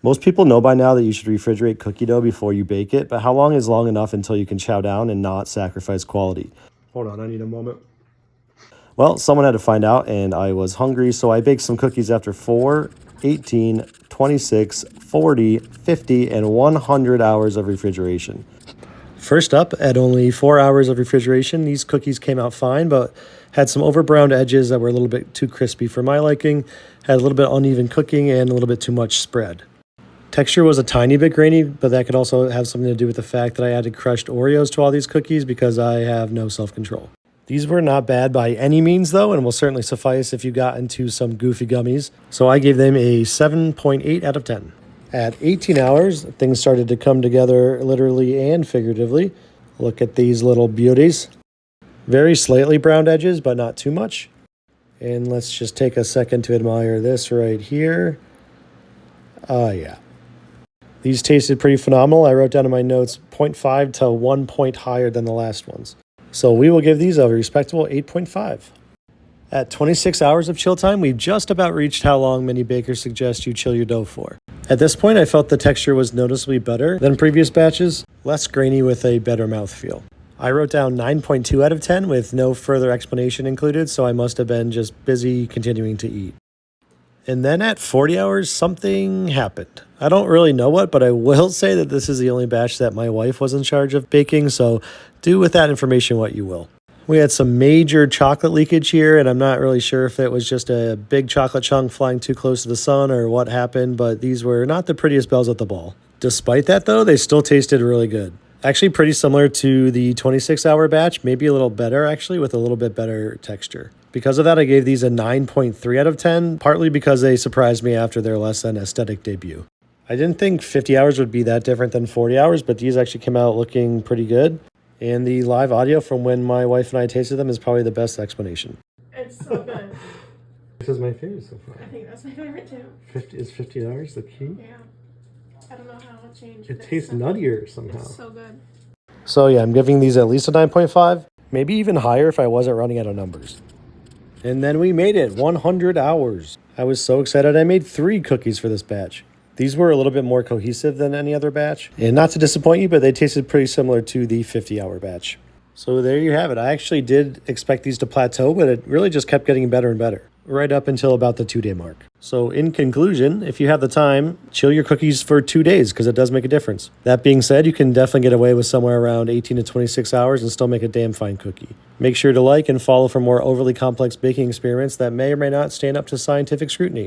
Most people know by now that you should refrigerate cookie dough before you bake it, but how long is long enough until you can chow down and not sacrifice quality? Hold on, I need a moment. Well, someone had to find out, and I was hungry, so I baked some cookies after 4, 18, 26, 40, 50, and 100 hours of refrigeration. First up, at only 4 hours of refrigeration, these cookies came out fine, but had some overbrowned edges that were a little bit too crispy for my liking, had a little bit uneven cooking, and a little bit too much spread. Texture was a tiny bit grainy, but that could also have something to do with the fact that I added crushed Oreos to all these cookies because I have no self-control. These were not bad by any means, though, and will certainly suffice if you got into some goofy gummies. So I gave them a 7.8 out of 10. At 18 hours, things started to come together literally and figuratively. Look at these little beauties. Very slightly browned edges, but not too much. And let's just take a second to admire this right here. Oh, yeah. These tasted pretty phenomenal. I wrote down in my notes 0.5 to 1 point higher than the last ones. So we will give these a respectable 8.5. At 26 hours of chill time, we've just about reached how long many bakers suggest you chill your dough for. At this point, I felt the texture was noticeably better than previous batches, less grainy with a better mouthfeel. I wrote down 9.2 out of 10 with no further explanation included, so I must have been just busy continuing to eat. And then at 40 hours, something happened. I don't really know what, but I will say that this is the only batch that my wife was in charge of baking, so do with that information what you will. We had some major chocolate leakage here, and I'm not really sure if it was just a big chocolate chunk flying too close to the sun or what happened, but these were not the prettiest bells at the ball. Despite that, though, they still tasted really good. Actually pretty similar to the 26-hour batch, maybe a little better actually, with a little bit better texture. Because of that, I gave these a 9.3 out of 10, partly because they surprised me after their less than aesthetic debut. I didn't think 50 hours would be that different than 40 hours, but these actually came out looking pretty good. And the live audio from when my wife and I tasted them is probably the best explanation. It's so good. This is my favorite so far. I think that's my favorite too. Is 50 hours the key? Yeah. I don't know how it changed. It tastes nuttier somehow. It's so good. So yeah, I'm giving these at least a 9.5, maybe even higher if I wasn't running out of numbers. And then we made it, 100 hours. I was so excited I made 3 cookies for this batch. These were a little bit more cohesive than any other batch. And not to disappoint you, but they tasted pretty similar to the 50-hour batch. So there you have it. I actually did expect these to plateau, but it really just kept getting better and better, right up until about the 2-day mark. So in conclusion, if you have the time, chill your cookies for 2 days because it does make a difference. That being said, you can definitely get away with somewhere around 18 to 26 hours and still make a damn fine cookie. Make sure to like and follow for more overly complex baking experiments that may or may not stand up to scientific scrutiny.